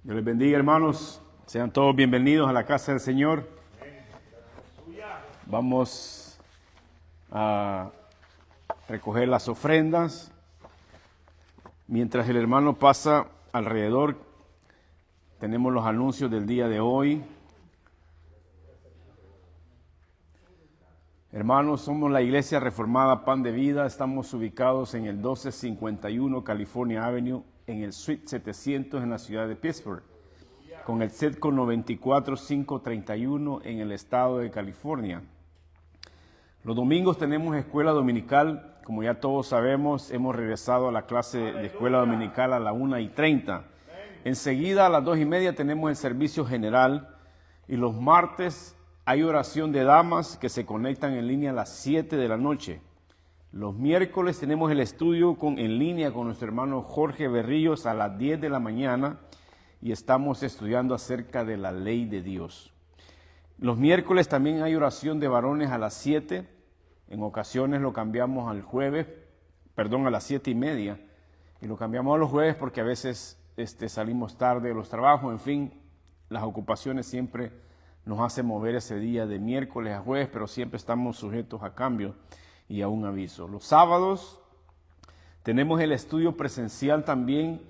Dios les bendiga, hermanos. Sean todos bienvenidos a la casa del Señor. Vamos a recoger las ofrendas. Mientras el hermano pasa alrededor, tenemos los anuncios del día de hoy. Hermanos, somos la Iglesia Reformada Pan de Vida. Estamos ubicados en el 1251 California Avenue, en el Suite 700 en la ciudad de Pittsburgh, con el CEDCO 94531 en el estado de California. Los domingos tenemos escuela dominical. Como ya todos sabemos, hemos regresado a la clase de escuela dominical a la 1:30. Enseguida a las 2:30 tenemos el servicio general, y los martes hay oración de damas que se conectan en línea a las 7 de la noche. Los miércoles tenemos el estudio en línea con nuestro hermano Jorge Berríos a las 10 de la mañana y estamos estudiando acerca de la ley de Dios. Los miércoles también hay oración de varones a las 7. En ocasiones lo cambiamos al jueves, a las 7:30, y lo cambiamos a los jueves porque a veces salimos tarde de los trabajos. En fin, las ocupaciones siempre nos hacen mover ese día de miércoles a jueves, pero siempre estamos sujetos a cambios y a un aviso. Los sábados tenemos el estudio presencial también.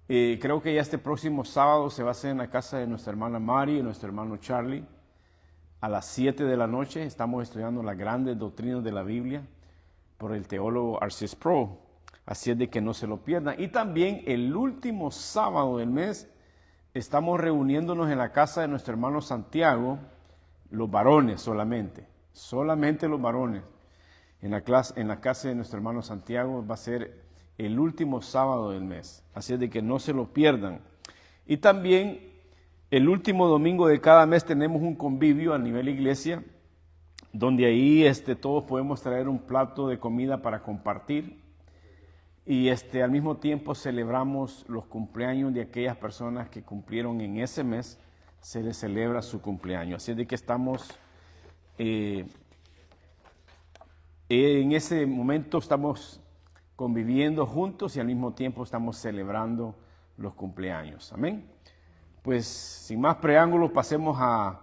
Creo que ya este próximo sábado se va a hacer en la casa de nuestra hermana Mari y nuestro hermano Charlie. A las 7 de la noche estamos estudiando las grandes doctrinas de la Biblia por el teólogo R.C. Sproul. Así es de que no se lo pierdan. Y también el último sábado del mes estamos reuniéndonos en la casa de nuestro hermano Santiago, los varones solamente los varones. En la casa de nuestro hermano Santiago va a ser el último sábado del mes. Así es de que no se lo pierdan. Y también el último domingo de cada mes tenemos un convivio a nivel iglesia, donde ahí todos podemos traer un plato de comida para compartir. Y al mismo tiempo celebramos los cumpleaños de aquellas personas que cumplieron en ese mes. Se les celebra su cumpleaños. Así es de que estamos en ese momento estamos conviviendo juntos y al mismo tiempo estamos celebrando los cumpleaños. Amén. Pues sin más preámbulos, pasemos a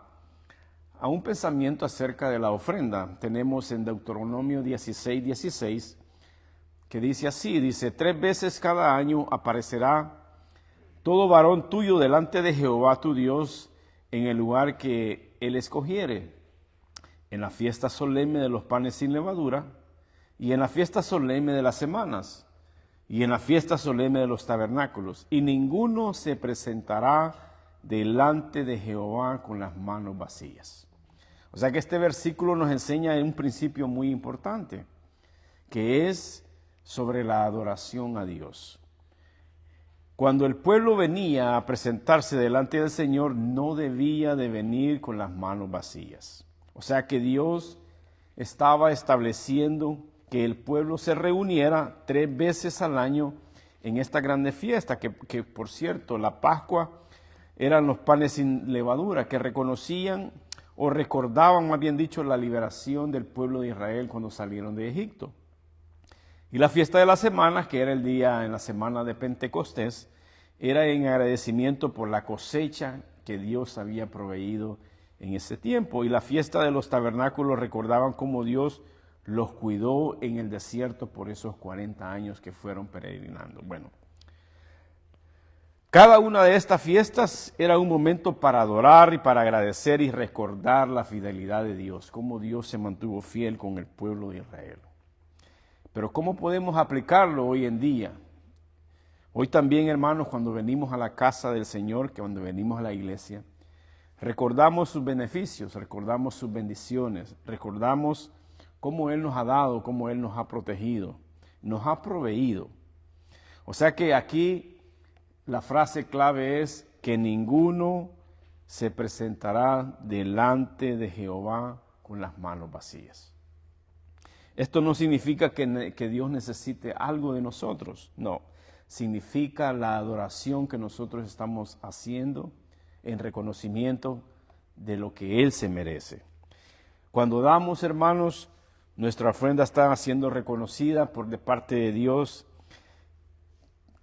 un pensamiento acerca de la ofrenda. Tenemos en Deuteronomio 16:16, que dice así, dice: 3 veces cada año aparecerá todo varón tuyo delante de Jehová tu Dios en el lugar que él escogiere, en la fiesta solemne de los panes sin levadura, y en la fiesta solemne de las semanas, y en la fiesta solemne de los tabernáculos, y ninguno se presentará delante de Jehová con las manos vacías. O sea que este versículo nos enseña un principio muy importante, que es sobre la adoración a Dios. Cuando el pueblo venía a presentarse delante del Señor, no debía de venir con las manos vacías. O sea que Dios estaba estableciendo que el pueblo se reuniera 3 veces al año en esta grande fiesta, que por cierto, la Pascua eran los panes sin levadura, que reconocían o recordaban, más bien dicho, la liberación del pueblo de Israel cuando salieron de Egipto. Y la fiesta de las semanas, que era el día en la semana de Pentecostés, era en agradecimiento por la cosecha que Dios había proveído en ese tiempo. Y la fiesta de los tabernáculos recordaban cómo Dios los cuidó en el desierto por esos 40 años que fueron peregrinando. Bueno, cada una de estas fiestas era un momento para adorar y para agradecer y recordar la fidelidad de Dios, cómo Dios se mantuvo fiel con el pueblo de Israel. Pero ¿cómo podemos aplicarlo hoy en día? Hoy también, hermanos, cuando venimos a la casa del Señor, que cuando venimos a la iglesia, recordamos sus beneficios, recordamos sus bendiciones, recordamos cómo Él nos ha dado, cómo Él nos ha protegido, nos ha proveído. O sea que aquí la frase clave es que ninguno se presentará delante de Jehová con las manos vacías. Esto no significa que Dios necesite algo de nosotros, no. Significa la adoración que nosotros estamos haciendo en reconocimiento de lo que Él se merece. Cuando damos, hermanos, nuestra ofrenda está siendo reconocida de parte de Dios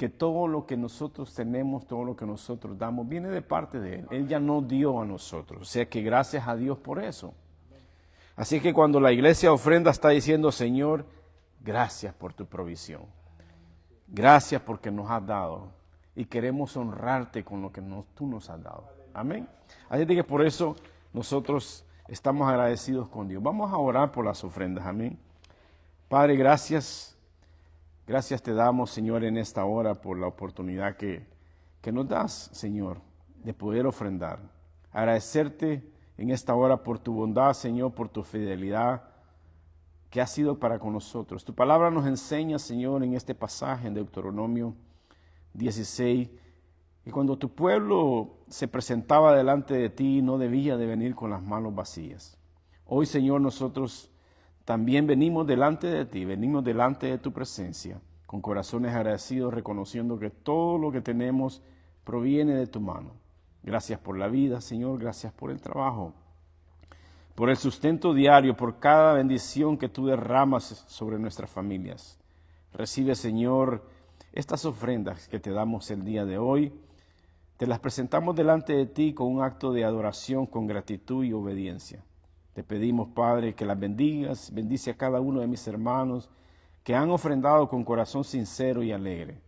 que todo lo que nosotros tenemos, todo lo que nosotros damos, viene de parte de Él. Él ya nos dio a nosotros. O sea que gracias a Dios por eso. Así que cuando la iglesia ofrenda está diciendo, Señor, gracias por tu provisión. Gracias porque nos has dado. Y queremos honrarte con lo que tú nos has dado. Amén. Así que por eso nosotros estamos agradecidos con Dios. Vamos a orar por las ofrendas. Amén. Padre, gracias. Gracias te damos, Señor, en esta hora por la oportunidad que nos das, Señor, de poder ofrendar. Agradecerte en esta hora por tu bondad, Señor, por tu fidelidad que ha sido para con nosotros. Tu palabra nos enseña, Señor, en este pasaje en Deuteronomio 16, que cuando tu pueblo se presentaba delante de ti, no debía de venir con las manos vacías. Hoy, Señor, nosotros también venimos delante de ti, venimos delante de tu presencia, con corazones agradecidos, reconociendo que todo lo que tenemos proviene de tu mano. Gracias por la vida, Señor, gracias por el trabajo, por el sustento diario, por cada bendición que tú derramas sobre nuestras familias. Recibe, Señor, estas ofrendas que te damos el día de hoy. Te las presentamos delante de ti con un acto de adoración, con gratitud y obediencia. Te pedimos, Padre, que las bendigas, bendice a cada uno de mis hermanos que han ofrendado con corazón sincero y alegre.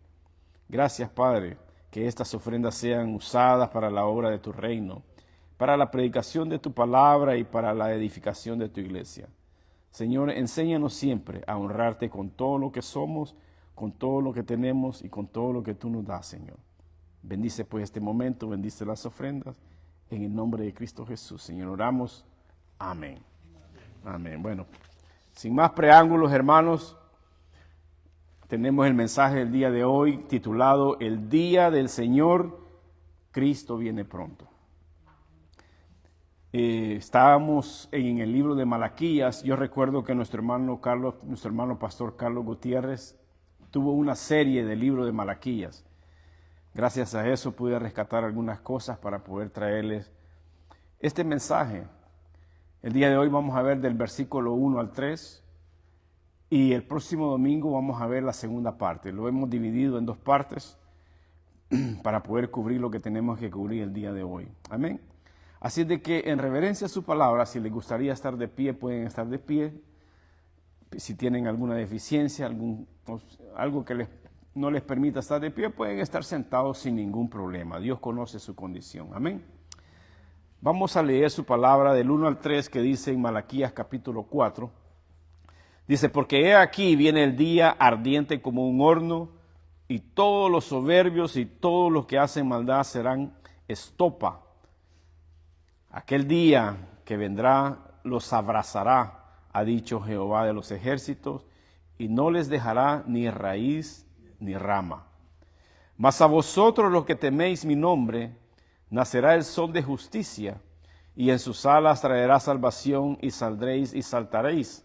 Gracias, Padre, que estas ofrendas sean usadas para la obra de tu reino, para la predicación de tu palabra y para la edificación de tu iglesia. Señor, enséñanos siempre a honrarte con todo lo que somos, con todo lo que tenemos y con todo lo que tú nos das, Señor. Bendice pues este momento, bendice las ofrendas, en el nombre de Cristo Jesús. Señor, oramos. Amén. Amén. Bueno, sin más preámbulos, hermanos, tenemos el mensaje del día de hoy titulado El Día del Señor, Cristo viene pronto. Estábamos en el libro de Malaquías. Yo recuerdo que nuestro hermano pastor Carlos Gutiérrez tuvo una serie del libro de Malaquías. Gracias a eso pude rescatar algunas cosas para poder traerles este mensaje. El día de hoy vamos a ver del versículo 1 al 3 y el próximo domingo vamos a ver la segunda parte. Lo hemos dividido en dos partes para poder cubrir lo que tenemos que cubrir el día de hoy. Amén. Así de que en reverencia a su palabra, si les gustaría estar de pie, pueden estar de pie. Si tienen alguna deficiencia, algo que no les permita estar de pie, pueden estar sentados sin ningún problema. Dios conoce su condición. Amén. Vamos a leer su palabra del 1 al 3 que dice en Malaquías capítulo 4. Dice, porque he aquí viene el día ardiente como un horno, y todos los soberbios y todos los que hacen maldad serán estopa. Aquel día que vendrá los abrazará, ha dicho Jehová de los ejércitos, y no les dejará ni raíz ni rama. Mas a vosotros los que teméis mi nombre, nacerá el sol de justicia, y en sus alas traerá salvación, y saldréis y saltaréis,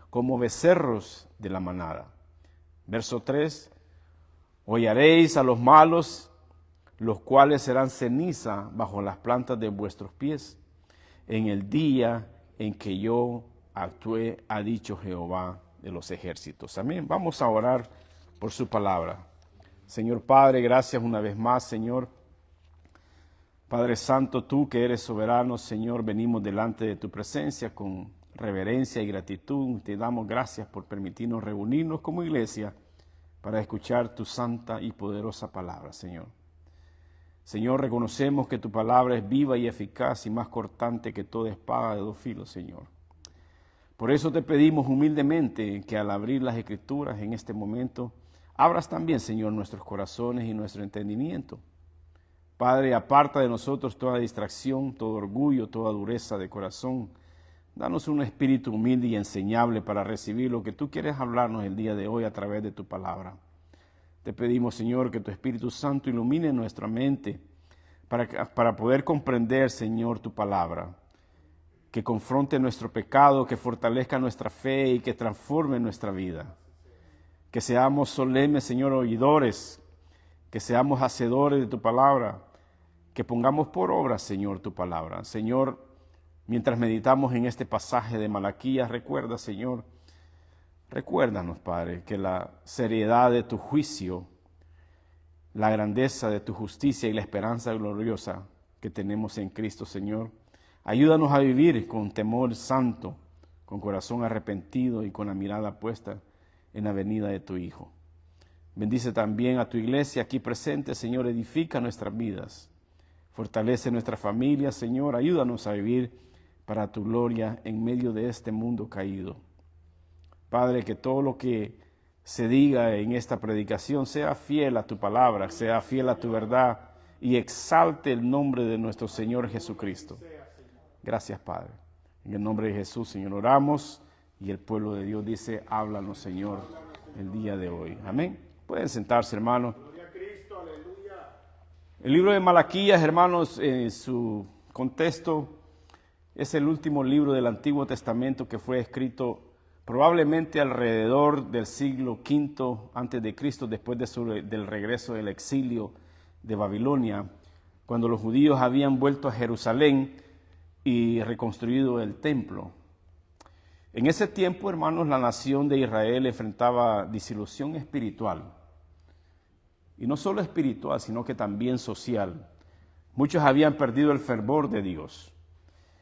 como becerros de la manada. Verso 3, hollaréis a los malos, los cuales serán ceniza bajo las plantas de vuestros pies, en el día en que yo actué, ha dicho Jehová de los ejércitos. Amén. Vamos a orar por su palabra. Señor Padre, gracias una vez más, Señor. Padre Santo, tú que eres soberano, Señor, venimos delante de tu presencia con reverencia y gratitud. Te damos gracias por permitirnos reunirnos como iglesia para escuchar tu santa y poderosa palabra, Señor. Señor, reconocemos que tu palabra es viva y eficaz y más cortante que toda espada de dos filos, Señor. Por eso te pedimos humildemente que al abrir las Escrituras en este momento, abras también, Señor, nuestros corazones y nuestro entendimiento. Padre, aparta de nosotros toda distracción, todo orgullo, toda dureza de corazón. Danos un espíritu humilde y enseñable para recibir lo que tú quieres hablarnos el día de hoy a través de tu palabra. Te pedimos, Señor, que tu Espíritu Santo ilumine nuestra mente para poder comprender, Señor, tu palabra, que confronte nuestro pecado, que fortalezca nuestra fe y que transforme nuestra vida. Que seamos solemnes, Señor, oidores, que seamos hacedores de tu palabra, que pongamos por obra, Señor, tu palabra. Señor, mientras meditamos en este pasaje de Malaquías, recuerda, Señor, recuérdanos, Padre, que la seriedad de tu juicio la grandeza de tu justicia y la esperanza gloriosa que tenemos en Cristo, Señor. Ayúdanos a vivir con temor santo, con corazón arrepentido y con la mirada puesta en la venida de tu Hijo. Bendice también a tu iglesia aquí presente, Señor. Edifica nuestras vidas. Fortalece nuestra familia, Señor. Ayúdanos a vivir para tu gloria en medio de este mundo caído. Padre, que todo lo que se diga en esta predicación sea fiel a tu palabra, sea fiel a tu verdad y exalte el nombre de nuestro Señor Jesucristo. Gracias, Padre. En el nombre de Jesús, Señor, oramos y el pueblo de Dios dice, háblanos, Señor, el día de hoy. Amén. Pueden sentarse, hermanos. El libro de Malaquías, hermanos, en su contexto, es el último libro del Antiguo Testamento que fue escrito probablemente alrededor del siglo V antes de Cristo, después del regreso del exilio de Babilonia, cuando los judíos habían vuelto a Jerusalén y reconstruido el templo. En ese tiempo, hermanos, la nación de Israel enfrentaba desilusión espiritual. Y no solo espiritual, sino que también social. Muchos habían perdido el fervor de Dios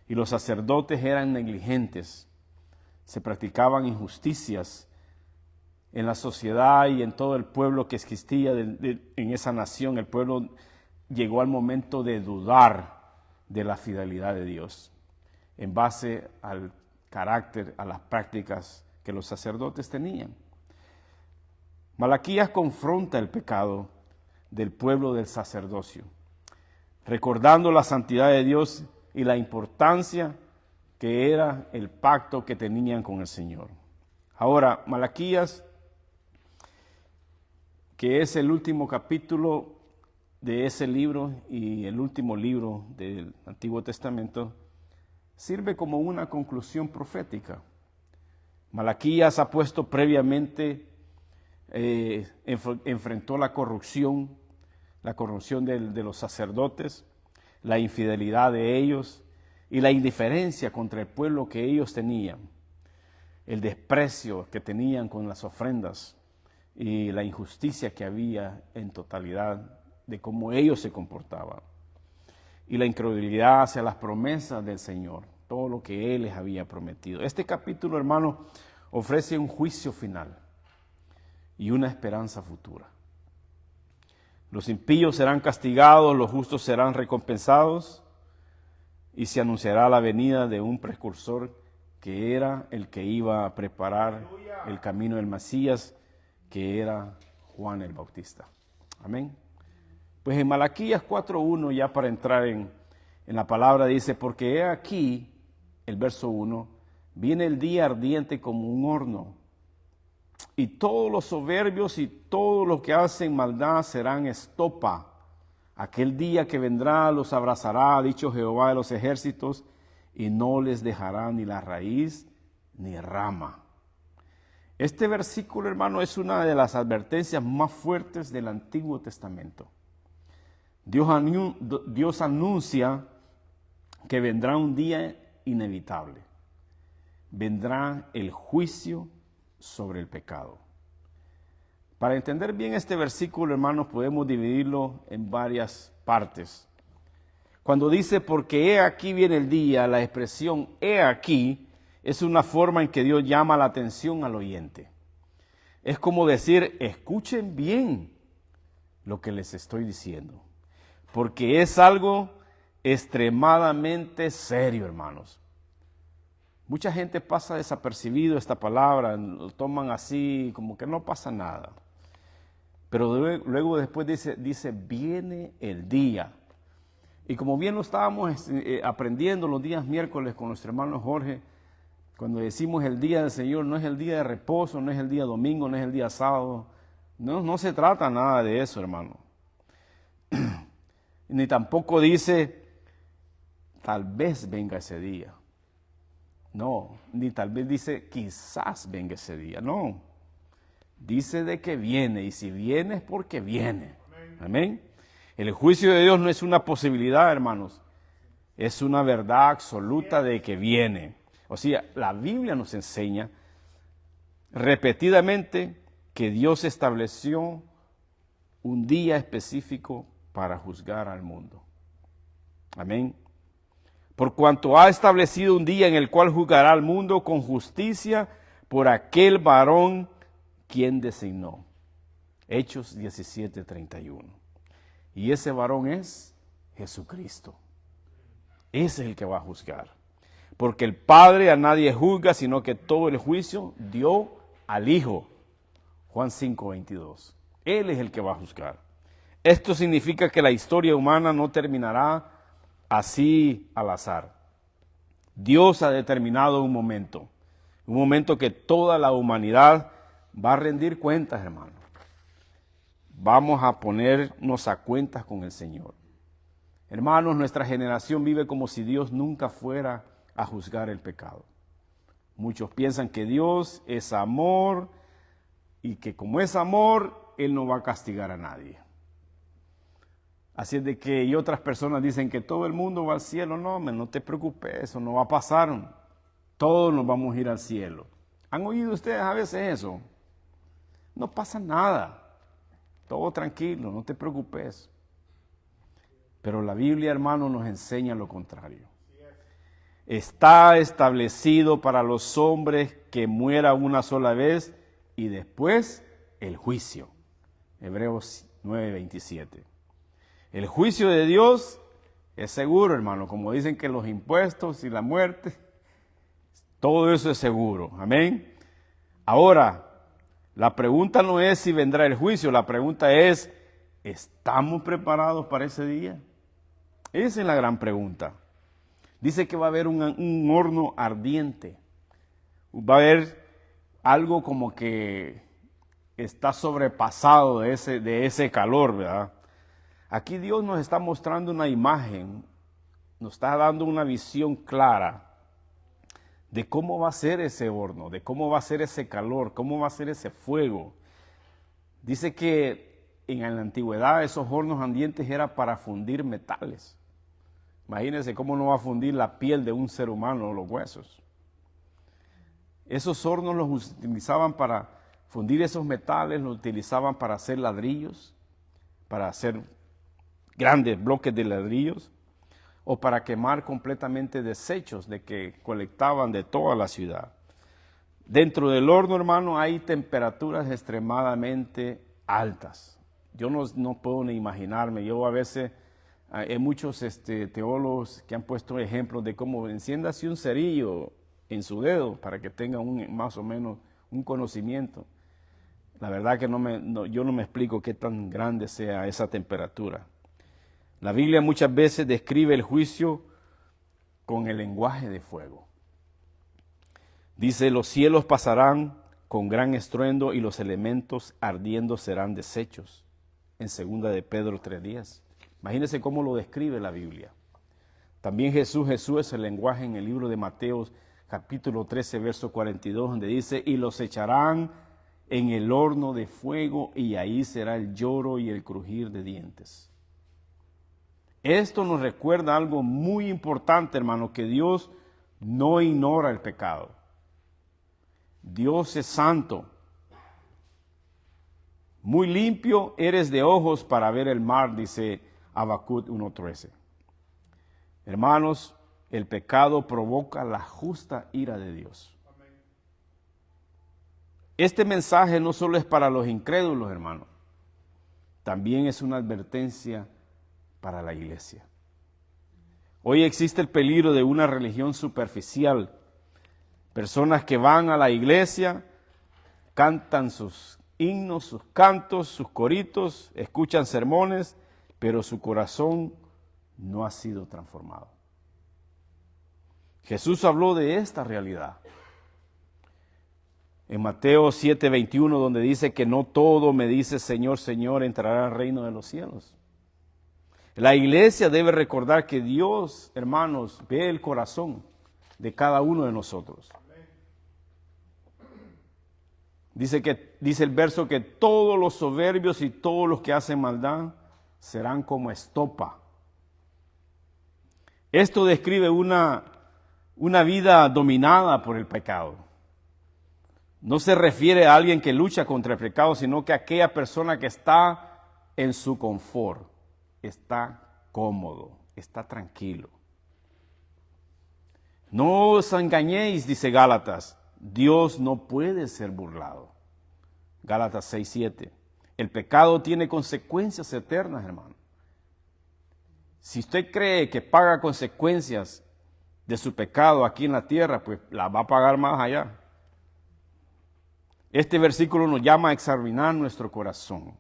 y los sacerdotes eran negligentes. Se practicaban injusticias en la sociedad y en todo el pueblo que existía en esa nación. El pueblo llegó al momento de dudar de la fidelidad de Dios en base al carácter, a las prácticas que los sacerdotes tenían. Malaquías confronta el pecado del pueblo del sacerdocio, recordando la santidad de Dios y la importancia que era el pacto que tenían con el Señor. Ahora, Malaquías, que es el último capítulo de ese libro y el último libro del Antiguo Testamento, sirve como una conclusión profética. Malaquías ha puesto previamente, enfrentó la corrupción de los sacerdotes, la infidelidad de ellos y la indiferencia contra el pueblo que ellos tenían, el desprecio que tenían con las ofrendas y la injusticia que había en totalidad de cómo ellos se comportaban y la incredulidad hacia las promesas del Señor, todo lo que Él les había prometido. Este capítulo, hermano, ofrece un juicio final y una esperanza futura. Los impíos serán castigados, los justos serán recompensados y se anunciará la venida de un precursor que era el que iba a preparar el camino del Mesías, que era Juan el Bautista. Amén. Pues en Malaquías 4:1, ya para entrar en la palabra, dice, porque he aquí, el verso 1, viene el día ardiente como un horno, y todos los soberbios y todos los que hacen maldad serán estopa. Aquel día que vendrá los abrazará, ha dicho Jehová de los ejércitos, y no les dejará ni la raíz ni rama. Este versículo, hermano, es una de las advertencias más fuertes del Antiguo Testamento. Dios anuncia que vendrá un día inevitable. Vendrá el juicio sobre el pecado. Para entender bien este versículo, hermanos, podemos dividirlo en varias partes. Cuando dice, porque he aquí viene el día, la expresión he aquí es una forma en que Dios llama la atención al oyente. Es como decir, escuchen bien lo que les estoy diciendo, porque es algo extremadamente serio, hermanos. Mucha gente pasa desapercibido esta palabra, lo toman así como que no pasa nada. Pero luego después dice, viene el día. Y como bien lo estábamos aprendiendo los días miércoles con nuestro hermano Jorge, cuando decimos el día del Señor, no es el día de reposo, no es el día domingo, no es el día sábado. No se trata nada de eso, hermano. Ni tampoco dice, tal vez venga ese día. No, ni tal vez dice, quizás venga ese día. No, dice de que viene, y si viene es porque viene. Amén. El juicio de Dios no es una posibilidad, hermanos. Es una verdad absoluta de que viene. O sea, la Biblia nos enseña repetidamente que Dios estableció un día específico para juzgar al mundo. Amén. Por cuanto ha establecido un día en el cual juzgará al mundo con justicia por aquel varón quien designó. Hechos 17:31. Y ese varón es Jesucristo. Ese es el que va a juzgar. Porque el Padre a nadie juzga, sino que todo el juicio dio al Hijo. Juan 5:22. Él es el que va a juzgar. Esto significa que la historia humana no terminará así al azar. Dios ha determinado un momento que toda la humanidad va a rendir cuentas, hermano. Vamos a ponernos a cuentas con el Señor. Hermanos, nuestra generación vive como si Dios nunca fuera a juzgar el pecado. Muchos piensan que Dios es amor y que como es amor, Él no va a castigar a nadie. Así es de que, y otras personas dicen que todo el mundo va al cielo. No te preocupes, eso no va a pasar. Todos nos vamos a ir al cielo. ¿Han oído ustedes a veces eso? No pasa nada. Todo tranquilo, no te preocupes. Pero la Biblia, hermano, nos enseña lo contrario. Está establecido para los hombres que muera una sola vez y después el juicio. Hebreos 9:27. El juicio de Dios es seguro, hermano, como dicen que los impuestos y la muerte, todo eso es seguro. Amén. Ahora, la pregunta no es si vendrá el juicio, la pregunta es, ¿estamos preparados para ese día? Esa es la gran pregunta. Dice que va a haber un horno ardiente. Va a haber algo como que está sobrepasado de ese calor, ¿verdad? Aquí Dios nos está mostrando una imagen, nos está dando una visión clara de cómo va a ser ese horno, de cómo va a ser ese calor, cómo va a ser ese fuego. Dice que en la antigüedad esos hornos ardientes eran para fundir metales. Imagínense cómo no va a fundir la piel de un ser humano o los huesos. Esos hornos los utilizaban para fundir esos metales, los utilizaban para hacer ladrillos, para hacer grandes bloques de ladrillos, o para quemar completamente desechos de que colectaban de toda la ciudad. Dentro del horno, hermano, hay temperaturas extremadamente altas. Yo no puedo ni imaginarme. Yo a veces, hay muchos teólogos que han puesto ejemplos de cómo enciéndase un cerillo en su dedo para que tenga más o menos un conocimiento. La verdad que yo no me explico qué tan grande sea esa temperatura. La Biblia muchas veces describe el juicio con el lenguaje de fuego. Dice, los cielos pasarán con gran estruendo y los elementos ardiendo serán deshechos. En 2 de Pedro 3:10. Imagínense cómo lo describe la Biblia. También Jesús es el lenguaje en el libro de Mateo, capítulo 13, verso 42, donde dice, y los echarán en el horno de fuego y ahí será el lloro y el crujir de dientes. Esto nos recuerda algo muy importante, hermano, que Dios no ignora el pecado. Dios es santo. Muy limpio eres de ojos para ver el mal, dice Habacuc 1:13. Hermanos, el pecado provoca la justa ira de Dios. Este mensaje no solo es para los incrédulos, hermano, también es una advertencia para la iglesia. Hoy existe el peligro de una religión superficial. Personas que van a la iglesia, cantan sus himnos, sus cantos, sus coritos, escuchan sermones, pero su corazón no ha sido transformado. Jesús habló de esta realidad. En Mateo 7:21, donde dice que no todo me dice Señor, Señor, entrará al reino de los cielos. La iglesia debe recordar que Dios, hermanos, ve el corazón de cada uno de nosotros. Dice el verso que todos los soberbios y todos los que hacen maldad serán como estopa. Esto describe una vida dominada por el pecado. No se refiere a alguien que lucha contra el pecado, sino que a aquella persona que está en su confort, está cómodo, está tranquilo. No os engañéis, dice Gálatas, Dios no puede ser burlado. Gálatas 6:7. El pecado tiene consecuencias eternas, hermano. Si usted cree que paga consecuencias de su pecado aquí en la tierra, pues la va a pagar más allá. Este versículo nos llama a examinar nuestro corazón.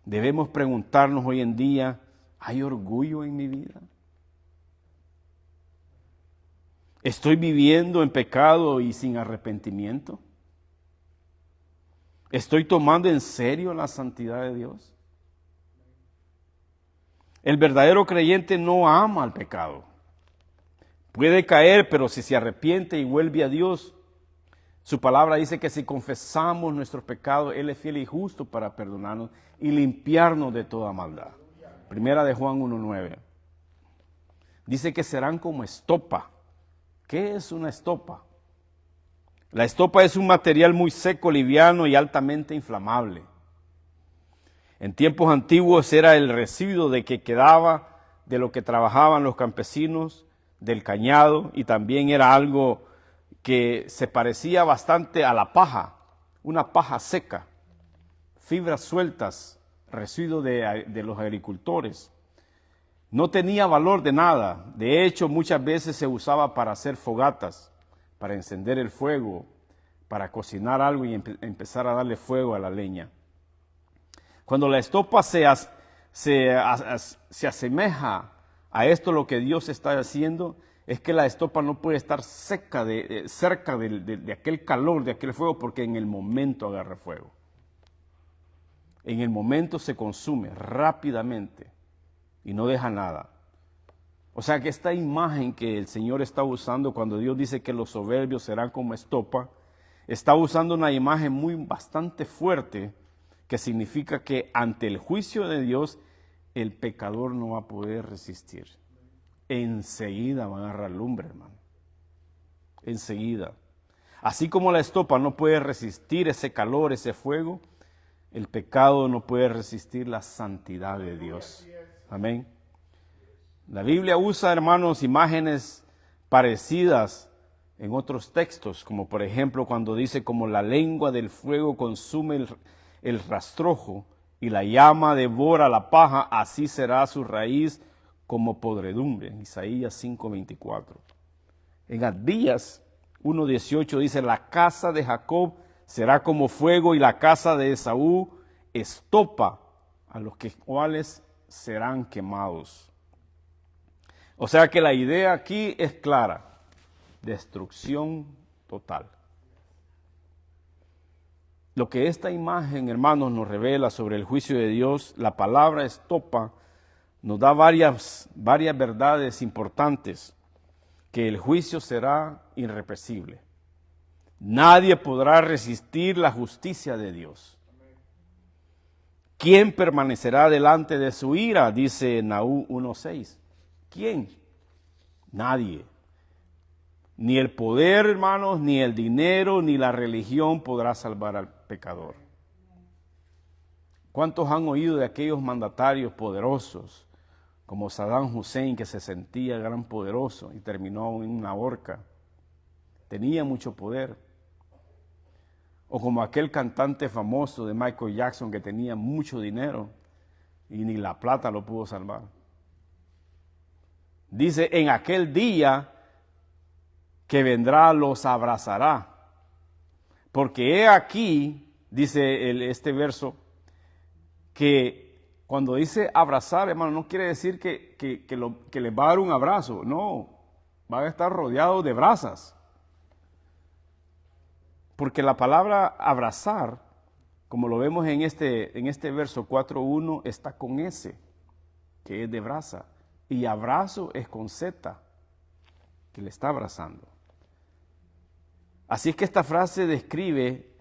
Debemos preguntarnos hoy en día, ¿hay orgullo en mi vida? ¿Estoy viviendo en pecado y sin arrepentimiento? ¿Estoy tomando en serio la santidad de Dios? El verdadero creyente no ama al pecado. Puede caer, pero si se arrepiente y vuelve a Dios, su palabra dice que si confesamos nuestros pecados, Él es fiel y justo para perdonarnos y limpiarnos de toda maldad. Primera de Juan 1:9. Dice que serán como estopa. ¿Qué es una estopa? La estopa es un material muy seco, liviano y altamente inflamable. En tiempos antiguos era el residuo de que quedaba de lo que trabajaban los campesinos, del cañado, y también era algo que se parecía bastante a la paja, una paja seca, fibras sueltas, residuo de los agricultores. No tenía valor de nada. De hecho, muchas veces se usaba para hacer fogatas, para encender el fuego, para cocinar algo y empezar a darle fuego a la leña. Cuando la estopa se asemeja a esto, lo que Dios está haciendo es que la estopa no puede estar cerca de aquel calor, de aquel fuego, porque en el momento agarra fuego. En el momento se consume rápidamente y no deja nada. O sea que esta imagen que el Señor está usando cuando Dios dice que los soberbios serán como estopa, está usando una imagen bastante fuerte, que significa que ante el juicio de Dios el pecador no va a poder resistir. Enseguida va a agarrar lumbre, hermano. Enseguida. Así como la estopa no puede resistir ese calor, ese fuego, el pecado no puede resistir la santidad de Dios. Amén. La Biblia usa, hermanos, imágenes parecidas en otros textos, como por ejemplo cuando dice como la lengua del fuego consume el rastrojo y la llama devora la paja, así será su raíz como podredumbre. Isaías 5:24. En Abdías 1:18 dice, la casa de Jacob será como fuego y la casa de Esaú estopa, a los cuales serán quemados. O sea que la idea aquí es clara: destrucción total. Lo que esta imagen, hermanos, nos revela sobre el juicio de Dios, la palabra estopa, nos da varias verdades importantes, que el juicio será irrepresible. Nadie podrá resistir la justicia de Dios. ¿Quién permanecerá delante de su ira? Dice Nahum 1:6. ¿Quién? Nadie. Ni el poder, hermanos, ni el dinero, ni la religión podrá salvar al pecador. ¿Cuántos han oído de aquellos mandatarios poderosos, como Saddam Hussein, que se sentía gran poderoso y terminó en una horca? Tenía mucho poder. O como aquel cantante famoso de Michael Jackson, que tenía mucho dinero y ni la plata lo pudo salvar. Dice, en aquel día que vendrá los abrazará. Porque he aquí, dice este verso, que cuando dice abrazar, hermano, no quiere decir que les va a dar un abrazo. No, van a estar rodeados de brasas. Porque la palabra abrazar, como lo vemos en este verso 4:1, está con S, que es de brasa. Y abrazo es con Z, que le está abrazando. Así es que esta frase describe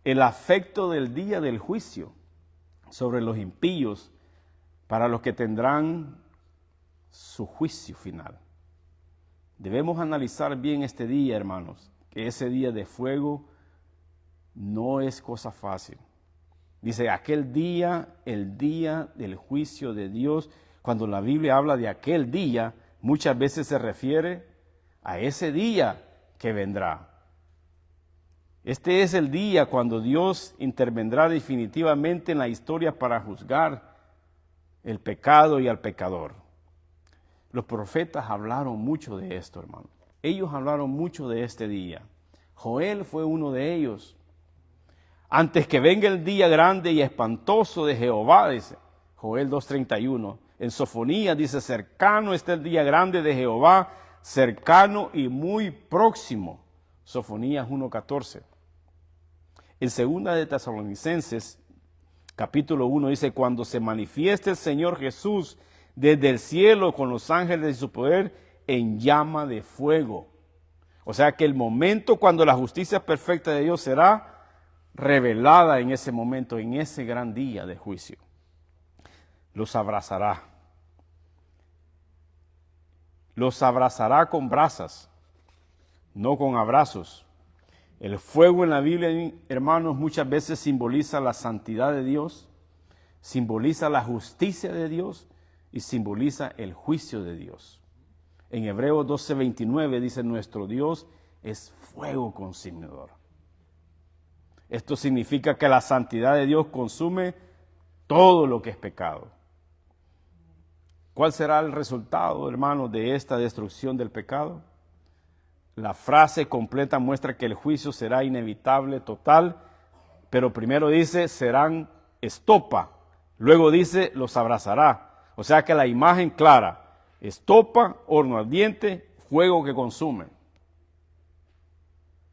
el afecto del día del juicio sobre los impíos, para los que tendrán su juicio final. Debemos analizar bien este día, hermanos, que ese día de fuego no es cosa fácil. Dice, aquel día, el día del juicio de Dios. Cuando la Biblia habla de aquel día, muchas veces se refiere a ese día que vendrá. Este es el día cuando Dios intervendrá definitivamente en la historia para juzgar el pecado y al pecador. Los profetas hablaron mucho de esto, hermano. Ellos hablaron mucho de este día. Joel fue uno de ellos. Antes que venga el día grande y espantoso de Jehová, dice Joel 2:31. En Sofonías dice, cercano está el día grande de Jehová, cercano y muy próximo. Sofonías 1:14. En segunda de Tesalonicenses, capítulo 1, dice, cuando se manifieste el Señor Jesús desde el cielo con los ángeles de su poder en llama de fuego. O sea que el momento cuando la justicia perfecta de Dios será revelada en ese momento, en ese gran día de juicio. Los abrazará. Los abrazará con brasas, no con abrazos. El fuego en la Biblia, hermanos, muchas veces simboliza la santidad de Dios, simboliza la justicia de Dios y simboliza el juicio de Dios. En Hebreos 12:29 dice, nuestro Dios es fuego consumidor. Esto significa que la santidad de Dios consume todo lo que es pecado. ¿Cuál será el resultado, hermanos, de esta destrucción del pecado? La frase completa muestra que el juicio será inevitable, total, pero primero dice, serán estopa, luego dice, los abrazará. O sea que la imagen clara, estopa, horno ardiente, fuego que consume.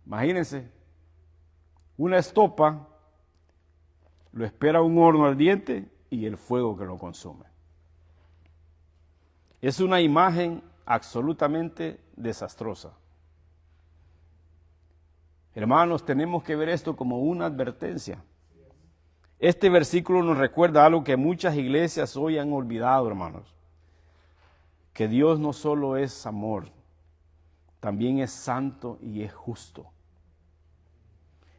Imagínense, una estopa lo espera un horno ardiente y el fuego que lo consume. Es una imagen absolutamente desastrosa. Hermanos, tenemos que ver esto como una advertencia. Este versículo nos recuerda algo que muchas iglesias hoy han olvidado, hermanos. Que Dios no solo es amor, también es santo y es justo.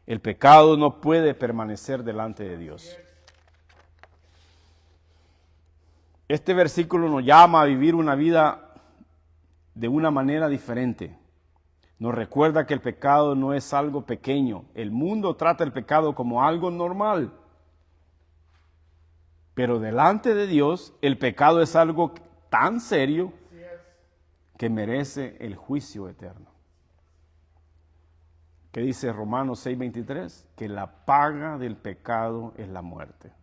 El pecado no puede permanecer delante de Dios. Este versículo nos llama a vivir una vida de una manera diferente. Nos recuerda que el pecado no es algo pequeño. El mundo trata el pecado como algo normal. Pero delante de Dios, el pecado es algo tan serio que merece el juicio eterno. ¿Qué dice Romanos 6:23? Que la paga del pecado es la muerte.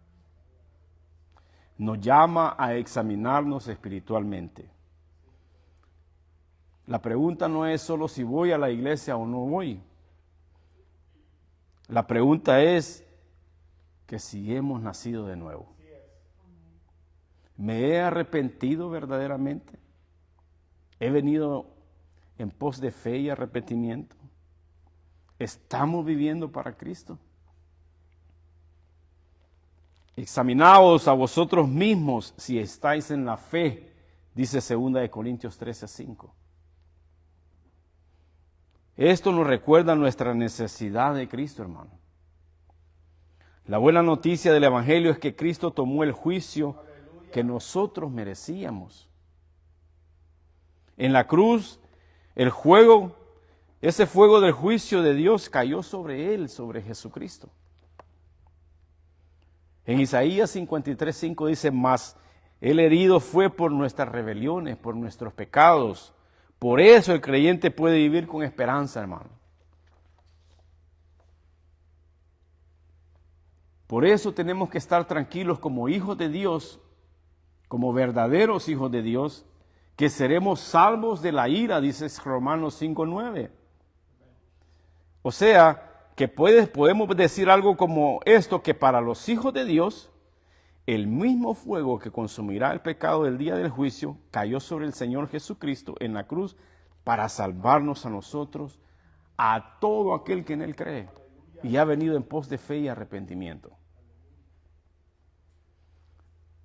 Nos llama a examinarnos espiritualmente. La pregunta no es solo si voy a la iglesia o no voy. La pregunta es que si hemos nacido de nuevo. ¿Me he arrepentido verdaderamente? ¿He venido en pos de fe y arrepentimiento? ¿Estamos viviendo para Cristo? Examinaos a vosotros mismos si estáis en la fe, dice 2 Corintios 13:5. Esto nos recuerda nuestra necesidad de Cristo, hermano. La buena noticia del Evangelio es que Cristo tomó el juicio que nosotros merecíamos. En la cruz, ese fuego del juicio de Dios cayó sobre él, sobre Jesucristo. En Isaías 53:5 dice, mas el herido fue por nuestras rebeliones, por nuestros pecados. Por eso el creyente puede vivir con esperanza, hermano. Por eso tenemos que estar tranquilos como hijos de Dios, como verdaderos hijos de Dios, que seremos salvos de la ira, dice Romanos 5:9. O sea, que podemos decir algo como esto, que para los hijos de Dios, el mismo fuego que consumirá el pecado del día del juicio cayó sobre el Señor Jesucristo en la cruz para salvarnos a nosotros, a todo aquel que en Él cree y ha venido en pos de fe y arrepentimiento.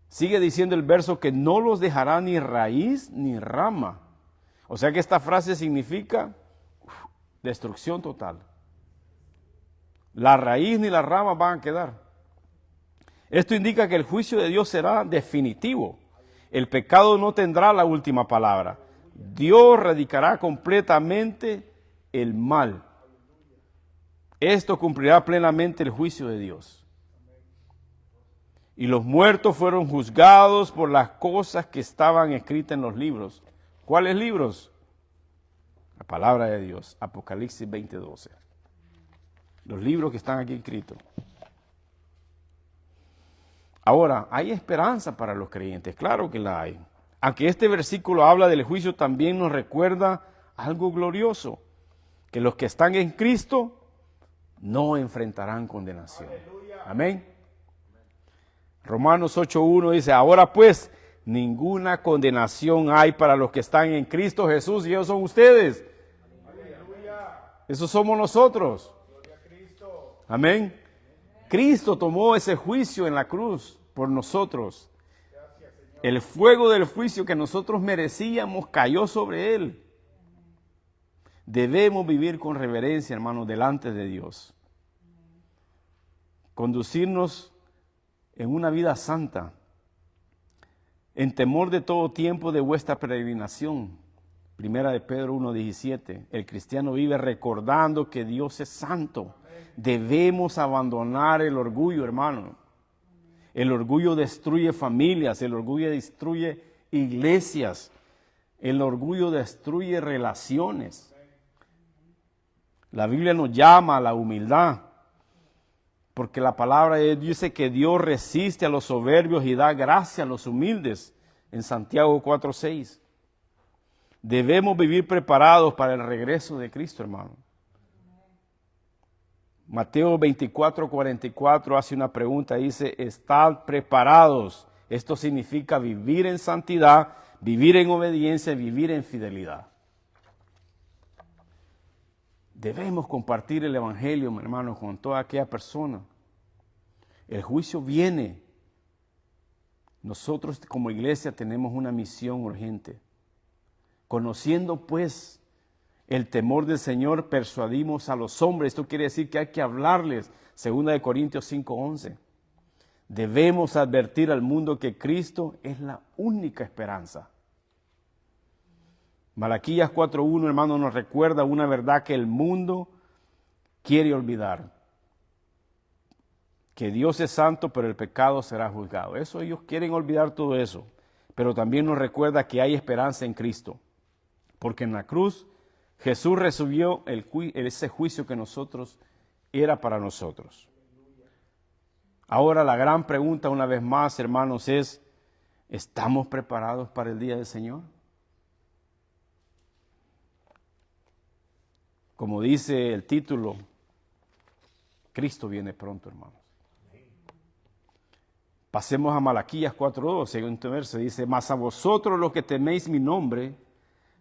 Sigue diciendo el verso que no los dejará ni raíz ni rama. O sea que esta frase significa destrucción total. La raíz ni la rama van a quedar. Esto indica que el juicio de Dios será definitivo. El pecado no tendrá la última palabra. Dios radicará completamente el mal. Esto cumplirá plenamente el juicio de Dios. Y los muertos fueron juzgados por las cosas que estaban escritas en los libros. ¿Cuáles libros? La palabra de Dios, Apocalipsis 20:12. Los libros que están aquí escritos. Ahora, ¿hay esperanza para los creyentes? Claro que la hay. Aunque este versículo habla del juicio, también nos recuerda algo glorioso, que los que están en Cristo no enfrentarán condenación. Amén. Romanos 8:1 dice, ahora pues, ninguna condenación hay para los que están en Cristo Jesús, y ellos son ustedes. Esos somos nosotros. Amén. Cristo tomó ese juicio en la cruz por nosotros. El fuego del juicio que nosotros merecíamos cayó sobre él. Debemos vivir con reverencia, hermanos, delante de Dios. Conducirnos en una vida santa, en temor de todo tiempo de vuestra peregrinación. Primera de Pedro 1:17. El cristiano vive recordando que Dios es santo. Debemos abandonar el orgullo, hermano. El orgullo destruye familias, el orgullo destruye iglesias, el orgullo destruye relaciones. La Biblia nos llama a la humildad, porque la palabra de Dios dice que Dios resiste a los soberbios y da gracia a los humildes, en Santiago 4:6. Debemos vivir preparados para el regreso de Cristo, hermano. Mateo 24:44 hace una pregunta, dice, estad preparados. Esto significa vivir en santidad, vivir en obediencia, vivir en fidelidad. Debemos compartir el evangelio, hermano, con toda aquella persona. El juicio viene. Nosotros como iglesia tenemos una misión urgente. Conociendo pues el temor del Señor, persuadimos a los hombres. Esto quiere decir que hay que hablarles. 2 Corintios 5:11. Debemos advertir al mundo que Cristo es la única esperanza. Malaquías 4:1, hermano, nos recuerda una verdad que el mundo quiere olvidar. Que Dios es santo, pero el pecado será juzgado. Eso ellos quieren olvidar todo eso. Pero también nos recuerda que hay esperanza en Cristo. Porque en la cruz Jesús recibió ese juicio que nosotros era para nosotros. Ahora la gran pregunta una vez más, hermanos, es, ¿estamos preparados para el día del Señor? Como dice el título, Cristo viene pronto, hermanos. Pasemos a Malaquías 4:2, segundo verso, dice, mas a vosotros los que teméis mi nombre,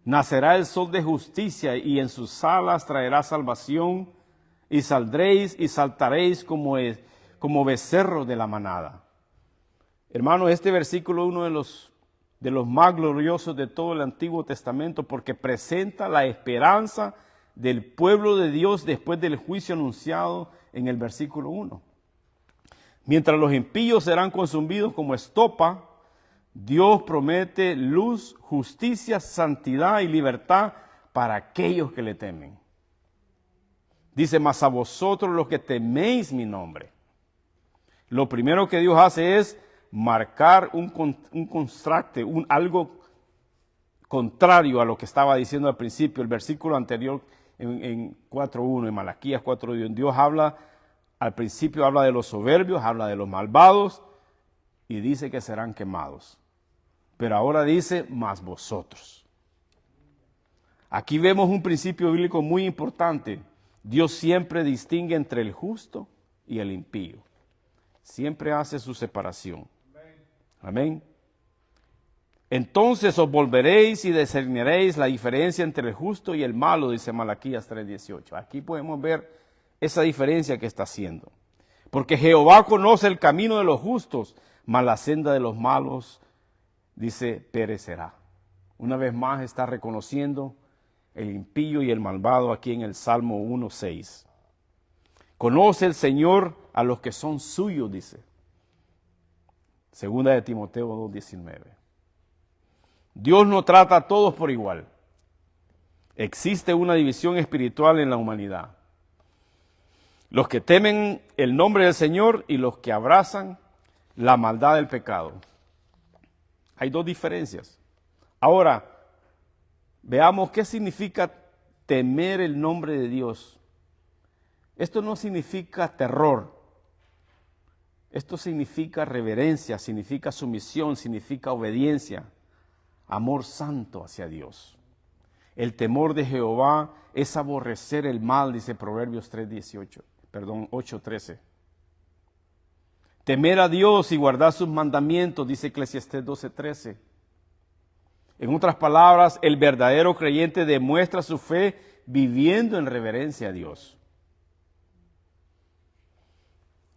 nacerá el sol de justicia y en sus alas traerá salvación y saldréis y saltaréis como becerros de la manada. Hermano, este versículo es uno de los más gloriosos de todo el Antiguo Testamento porque presenta la esperanza del pueblo de Dios después del juicio anunciado en el versículo 1. Mientras los impíos serán consumidos como estopa, Dios promete luz, justicia, santidad y libertad para aquellos que le temen. Dice, mas a vosotros los que teméis mi nombre. Lo primero que Dios hace es marcar un contraste, algo contrario a lo que estaba diciendo al principio, el versículo anterior en 4.1, en Malaquías 4.1. Dios habla, al principio habla de los soberbios, habla de los malvados y dice que serán quemados. Pero ahora dice, mas vosotros. Aquí vemos un principio bíblico muy importante. Dios siempre distingue entre el justo y el impío. Siempre hace su separación. Amén. Entonces os volveréis y discerniréis la diferencia entre el justo y el malo, dice Malaquías 3:18. Aquí podemos ver esa diferencia que está haciendo. Porque Jehová conoce el camino de los justos, mas la senda de los malos, dice, perecerá. Una vez más está reconociendo el impío y el malvado aquí en el Salmo 1:6. Conoce el Señor a los que son suyos, dice. Segunda de Timoteo 2:19. Dios no trata a todos por igual. Existe una división espiritual en la humanidad. Los que temen el nombre del Señor y los que abrazan la maldad del pecado. Hay dos diferencias. Ahora, veamos qué significa temer el nombre de Dios. Esto no significa terror. Esto significa reverencia, significa sumisión, significa obediencia, amor santo hacia Dios. El temor de Jehová es aborrecer el mal, dice Proverbios 8:13. Temer a Dios y guardar sus mandamientos, dice Eclesiastés 12:13. En otras palabras, el verdadero creyente demuestra su fe viviendo en reverencia a Dios.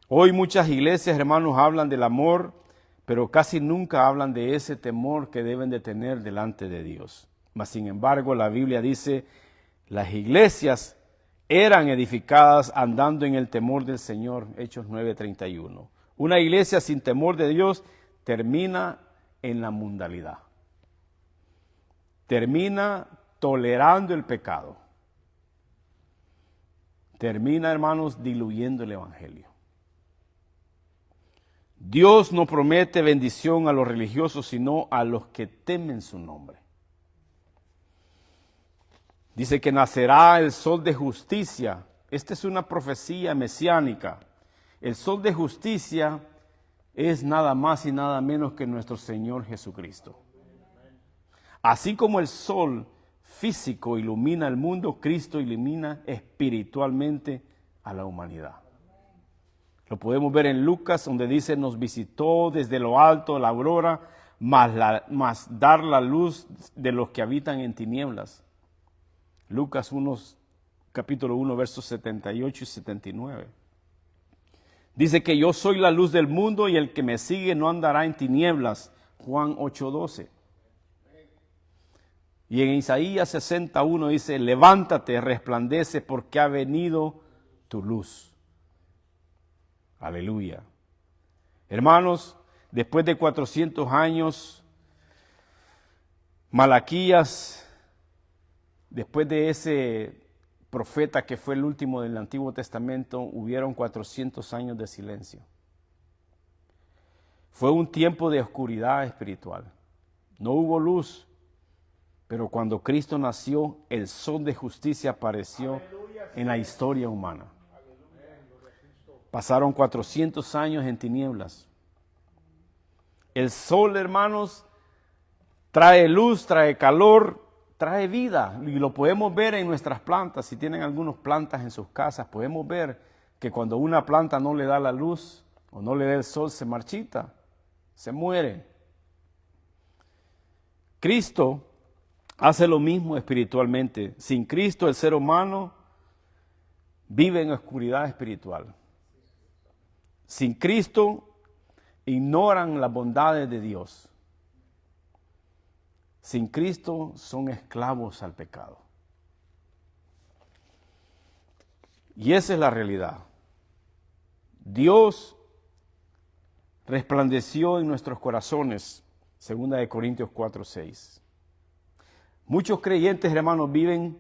Hoy muchas iglesias, hermanos, hablan del amor, pero casi nunca hablan de ese temor que deben de tener delante de Dios. Mas, sin embargo, la Biblia dice, las iglesias eran edificadas andando en el temor del Señor, Hechos 9:31. Una iglesia sin temor de Dios termina en la mundanalidad. Termina tolerando el pecado. Termina, hermanos, diluyendo el evangelio. Dios no promete bendición a los religiosos, sino a los que temen su nombre. Dice que nacerá el sol de justicia. Esta es una profecía mesiánica. El sol de justicia es nada más y nada menos que nuestro Señor Jesucristo. Así como el sol físico ilumina el mundo, Cristo ilumina espiritualmente a la humanidad. Lo podemos ver en Lucas, donde dice, nos visitó desde lo alto la aurora, mas dar la luz de los que habitan en tinieblas. Lucas capítulo 1, versos 78 y 79. Dice que yo soy la luz del mundo y el que me sigue no andará en tinieblas. Juan 8:12. Y en Isaías 61 dice, levántate, resplandece, porque ha venido tu luz. Aleluya. Hermanos, después de 400 años, Malaquías, después de ese profeta que fue el último del Antiguo Testamento, hubieron 400 años de silencio. Fue un tiempo de oscuridad espiritual. No hubo luz, pero cuando Cristo nació, el sol de justicia apareció en la historia humana. Pasaron 400 años en tinieblas. El sol, hermanos, trae luz, trae calor, trae vida. Y lo podemos ver en nuestras plantas. Si tienen algunas plantas en sus casas, podemos ver que cuando una planta no le da la luz o no le da el sol, se marchita, se muere. Cristo hace lo mismo espiritualmente. Sin Cristo, el ser humano vive en oscuridad espiritual. Sin Cristo, ignoran las bondades de Dios. Sin Cristo, son esclavos al pecado. Y esa es la realidad. Dios resplandeció en nuestros corazones, 2 Corintios 4:6. Muchos creyentes, hermanos, viven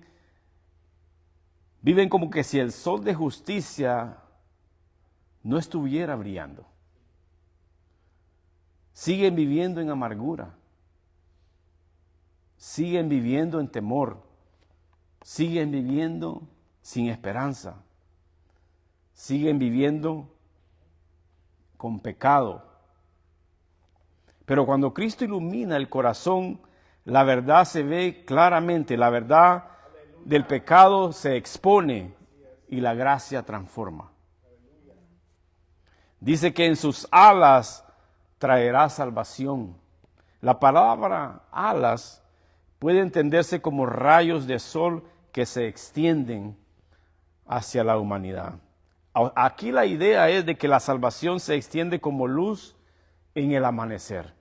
como que si el sol de justicia no estuviera brillando. Siguen viviendo en amargura. Siguen viviendo en temor. Siguen viviendo sin esperanza. Siguen viviendo con pecado. Pero cuando Cristo ilumina el corazón, la verdad se ve claramente. La verdad del pecado se expone y la gracia transforma. Dice que en sus alas traerá salvación. La palabra alas puede entenderse como rayos de sol que se extienden hacia la humanidad. Aquí la idea es de que la salvación se extiende como luz en el amanecer.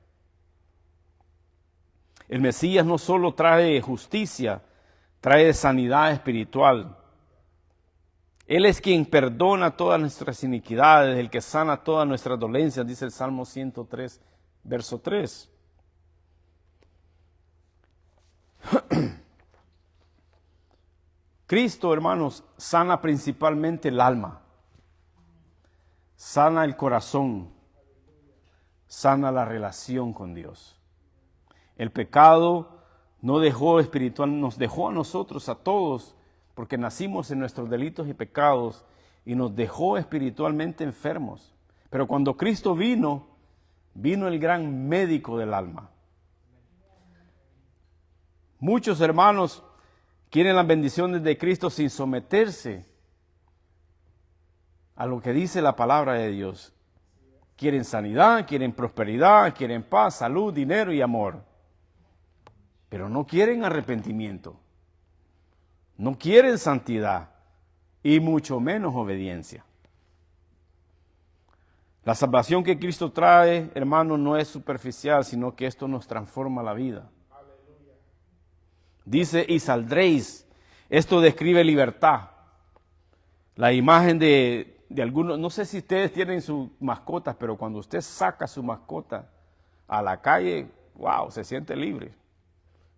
El Mesías no solo trae justicia, trae sanidad espiritual. Él es quien perdona todas nuestras iniquidades, el que sana todas nuestras dolencias, dice el Salmo 103, verso 3. Cristo, hermanos, sana principalmente el alma, sana el corazón, sana la relación con Dios. El pecado nos dejó a nosotros, a todos, porque nacimos en nuestros delitos y pecados, y nos dejó espiritualmente enfermos. Pero cuando Cristo vino el gran médico del alma. Muchos hermanos quieren las bendiciones de Cristo sin someterse a lo que dice la palabra de Dios. Quieren sanidad, quieren prosperidad, quieren paz, salud, dinero y amor. Pero no quieren arrepentimiento. No quieren santidad y mucho menos obediencia. La salvación que Cristo trae, hermano, no es superficial, sino que esto nos transforma la vida. Dice, y saldréis. Esto describe libertad. La imagen de algunos, no sé si ustedes tienen sus mascotas, pero cuando usted saca su mascota a la calle, wow, se siente libre,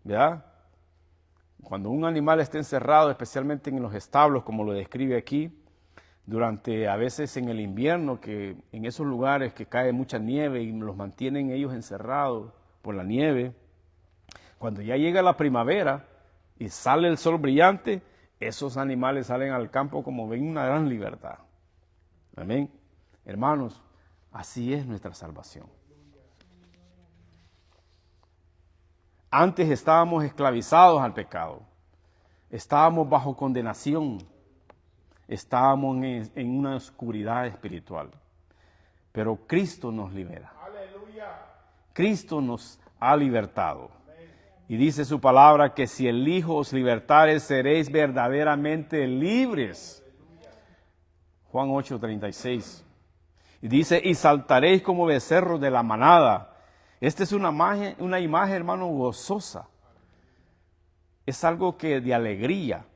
¿verdad? Cuando un animal está encerrado, especialmente en los establos, como lo describe aquí, durante a veces en el invierno, que en esos lugares que cae mucha nieve y los mantienen ellos encerrados por la nieve, cuando ya llega la primavera y sale el sol brillante, esos animales salen al campo como ven una gran libertad. Amén. Hermanos, así es nuestra salvación. Antes estábamos esclavizados al pecado. Estábamos bajo condenación. Estábamos en una oscuridad espiritual. Pero Cristo nos libera. Cristo nos ha libertado. Y dice su palabra que si el Hijo os libertare, seréis verdaderamente libres. Juan 8:36. Y dice, y saltaréis como becerros de la manada. Esta es una imagen, hermano, gozosa. Es algo que de alegría.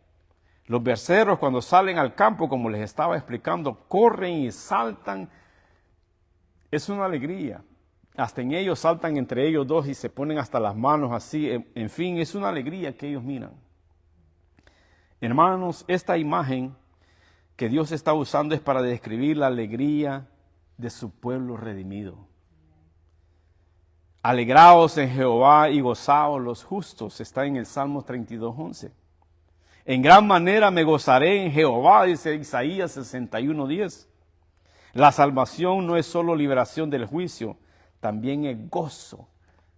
Los becerros cuando salen al campo, como les estaba explicando, corren y saltan. Es una alegría. Hasta en ellos saltan entre ellos dos y se ponen hasta las manos así. En fin, es una alegría que ellos miran. Hermanos, esta imagen que Dios está usando es para describir la alegría de su pueblo redimido. Alegraos en Jehová y gozaos los justos, está en el Salmo 32:11. En gran manera me gozaré en Jehová, dice Isaías 61:10. La salvación no es solo liberación del juicio, también es gozo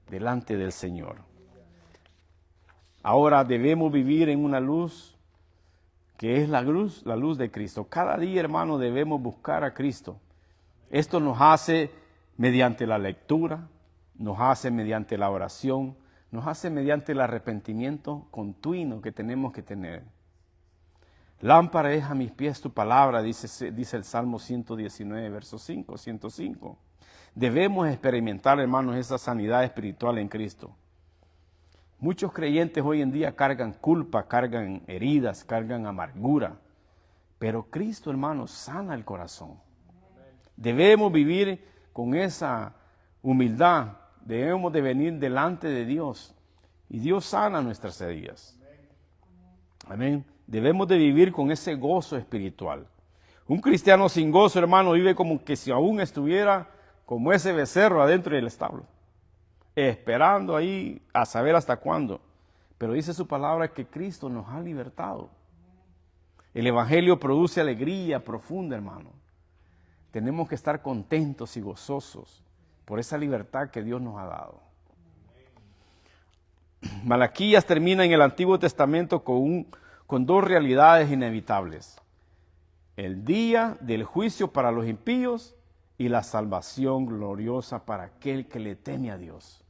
delante del Señor. Ahora debemos vivir en una luz que es la luz de Cristo. Cada día, hermano, debemos buscar a Cristo. Esto nos hace mediante la lectura, nos hace mediante la oración, nos hace mediante el arrepentimiento continuo que tenemos que tener. Lámpara es a mis pies tu palabra, dice el Salmo 119, verso 5, 105. Debemos experimentar, hermanos, esa sanidad espiritual en Cristo. Muchos creyentes hoy en día cargan culpa, cargan heridas, cargan amargura. Pero Cristo, hermanos, sana el corazón. Debemos vivir con esa humildad. Debemos de venir delante de Dios. Y Dios sana nuestras heridas. Amén. Debemos de vivir con ese gozo espiritual. Un cristiano sin gozo, hermano, vive como que si aún estuviera como ese becerro adentro del establo, esperando ahí a saber hasta cuándo. Pero dice su palabra que Cristo nos ha libertado. El Evangelio produce alegría profunda, hermano. Tenemos que estar contentos y gozosos por esa libertad que Dios nos ha dado. Malaquías termina en el Antiguo Testamento con dos realidades inevitables: el día del juicio para los impíos y la salvación gloriosa para aquel que le teme a Dios.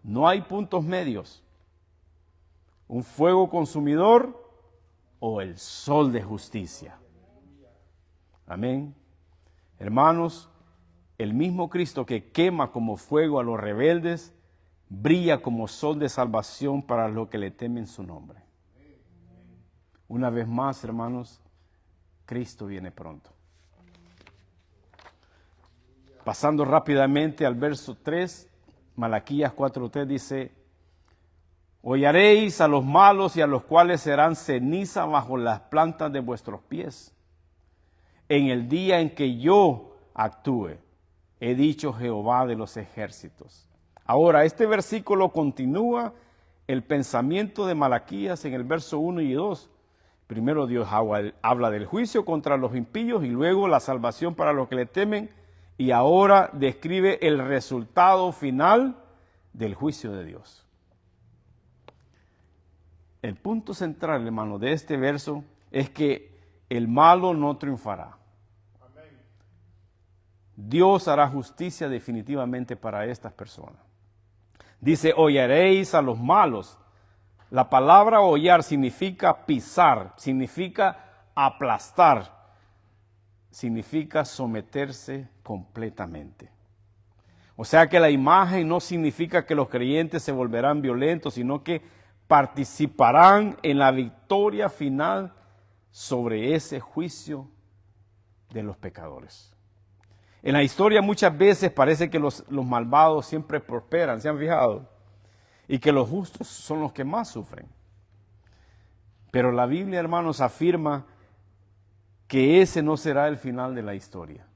No hay puntos medios. Un fuego consumidor o el sol de justicia. Amén. Hermanos, el mismo Cristo que quema como fuego a los rebeldes, brilla como sol de salvación para los que le temen su nombre. Una vez más, hermanos, Cristo viene pronto. Pasando rápidamente al verso 3, Malaquías 4:3 dice: Hollaréis a los malos y a los cuales serán ceniza bajo las plantas de vuestros pies. En el día en que yo actúe, he dicho Jehová de los ejércitos. Ahora, este versículo continúa el pensamiento de Malaquías en el verso 1 y 2. Primero Dios habla del juicio contra los impíos y luego la salvación para los que le temen, y ahora describe el resultado final del juicio de Dios. El punto central, hermano, de este verso es que el malo no triunfará. Dios hará justicia definitivamente para estas personas. Dice, hollaréis a los malos. La palabra hollar significa pisar, significa aplastar, significa someterse completamente. O sea que la imagen no significa que los creyentes se volverán violentos, sino que participarán en la victoria final sobre ese juicio de los pecadores. En la historia muchas veces parece que los malvados siempre prosperan, ¿se han fijado? Y que los justos son los que más sufren. Pero la Biblia, hermanos, afirma que ese no será el final de la historia.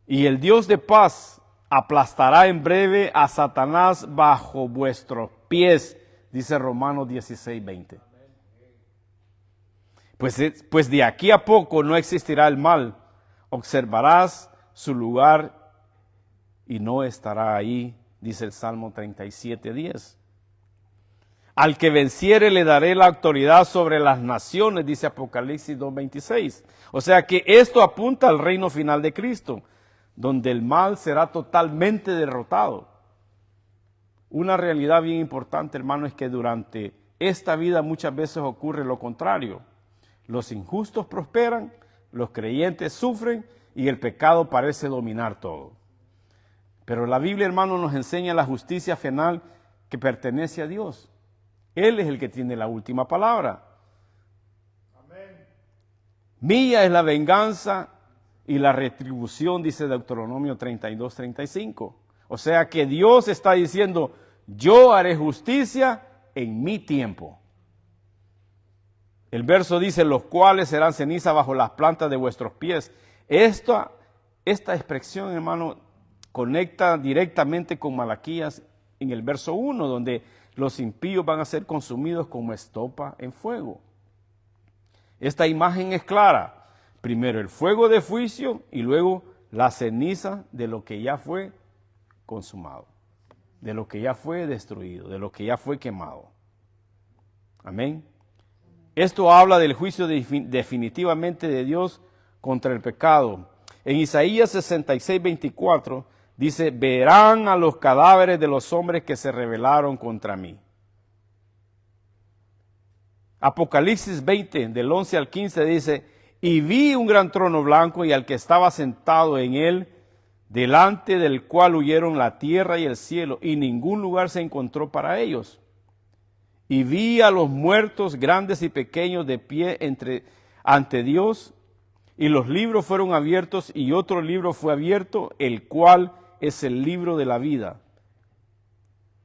Y el Dios de paz aplastará en breve a Satanás bajo vuestros pies, dice Romanos 16:20. Pues de aquí a poco no existirá el mal. Observarás su lugar y no estará ahí, dice el Salmo 37:10. Al que venciere le daré la autoridad sobre las naciones, dice Apocalipsis 2:26. O sea que esto apunta al reino final de Cristo, donde el mal será totalmente derrotado. Una realidad bien importante, hermano, es que durante esta vida muchas veces ocurre lo contrario. Los injustos prosperan, los creyentes sufren y el pecado parece dominar todo. Pero la Biblia, hermano, nos enseña la justicia final que pertenece a Dios. Él es el que tiene la última palabra. Amén. Mía es la venganza y la retribución, dice Deuteronomio 32:35. O sea que Dios está diciendo, yo haré justicia en mi tiempo. El verso dice, los cuales serán ceniza bajo las plantas de vuestros pies. Esta expresión, hermano, conecta directamente con Malaquías en el verso 1, donde los impíos van a ser consumidos como estopa en fuego. Esta imagen es clara. Primero el fuego de juicio y luego la ceniza de lo que ya fue consumado, de lo que ya fue destruido, de lo que ya fue quemado. Amén. Esto habla del juicio definitivamente de Dios contra el pecado. En Isaías 66:24 dice, verán a los cadáveres de los hombres que se rebelaron contra mí. Apocalipsis 20, del 11 al 15 dice, y vi un gran trono blanco y al que estaba sentado en él, delante del cual huyeron la tierra y el cielo, y ningún lugar se encontró para ellos. Y vi a los muertos grandes y pequeños de pie ante Dios, y los libros fueron abiertos, y otro libro fue abierto, el cual es el libro de la vida.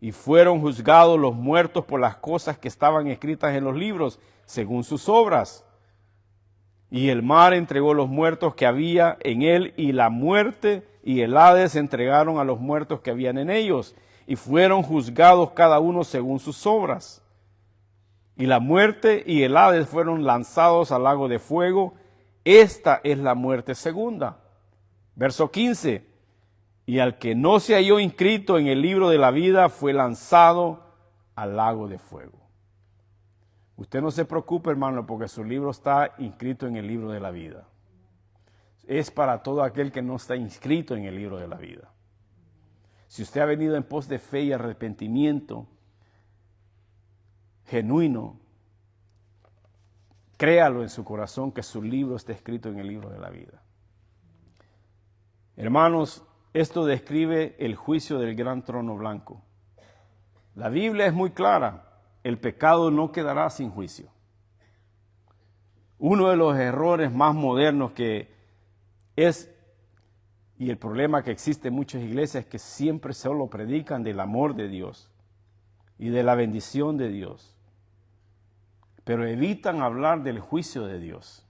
Y fueron juzgados los muertos por las cosas que estaban escritas en los libros, según sus obras. Y el mar entregó los muertos que había en él, y la muerte y el Hades entregaron a los muertos que habían en ellos, y fueron juzgados cada uno según sus obras. Y la muerte y el Hades fueron lanzados al lago de fuego. Esta es la muerte segunda. Verso 15. Y al que no se halló inscrito en el libro de la vida fue lanzado al lago de fuego. Usted no se preocupe, hermano, porque su libro está inscrito en el libro de la vida. Es para todo aquel que no está inscrito en el libro de la vida. Si usted ha venido en pos de fe y arrepentimiento genuino, créalo en su corazón que su libro está escrito en el libro de la vida. Hermanos, esto describe el juicio del gran trono blanco. La Biblia es muy clara, el pecado no quedará sin juicio. Uno de los errores más modernos que es, y el problema que existe en muchas iglesias, es que siempre solo predican del amor de Dios y de la bendición de Dios, pero evitan hablar del juicio de Dios.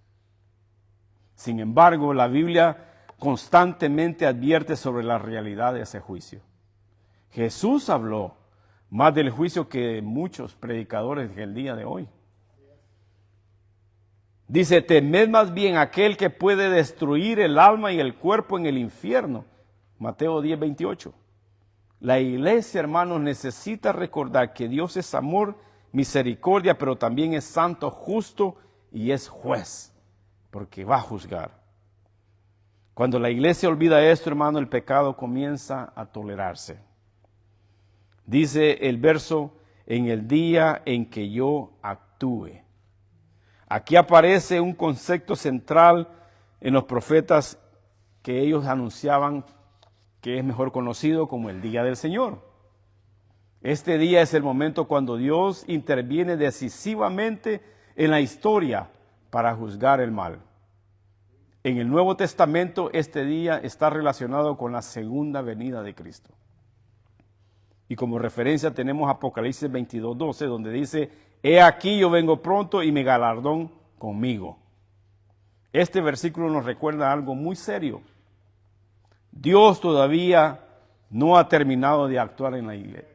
Sin embargo, la Biblia constantemente advierte sobre la realidad de ese juicio. Jesús habló más del juicio que muchos predicadores del día de hoy. Dice, temed más bien aquel que puede destruir el alma y el cuerpo en el infierno. Mateo 10:28. La iglesia, hermanos, necesita recordar que Dios es amor, misericordia, pero también es santo, justo y es juez, porque va a juzgar. Cuando la iglesia olvida esto, hermano, el pecado comienza a tolerarse. Dice el verso, en el día en que yo actúe. Aquí aparece un concepto central en los profetas que ellos anunciaban, que es mejor conocido como el día del Señor. Este día es el momento cuando Dios interviene decisivamente en la historia para juzgar el mal. En el Nuevo Testamento este día está relacionado con la segunda venida de Cristo. Y como referencia tenemos Apocalipsis 22:12, donde dice, he aquí yo vengo pronto y mi galardón conmigo. Este versículo nos recuerda algo muy serio. Dios todavía no ha terminado de actuar en la iglesia.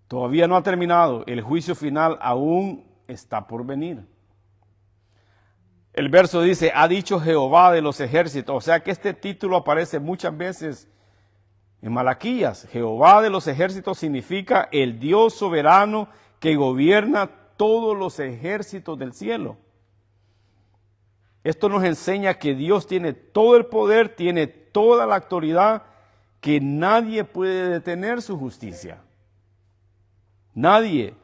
Todavía no ha terminado. El juicio final aún está por venir. El verso dice, ha dicho Jehová de los ejércitos. O sea que este título aparece muchas veces en Malaquías. Jehová de los ejércitos significa el Dios soberano que gobierna todos los ejércitos del cielo. Esto nos enseña que Dios tiene todo el poder, tiene toda la autoridad, que nadie puede detener su justicia. Nadie.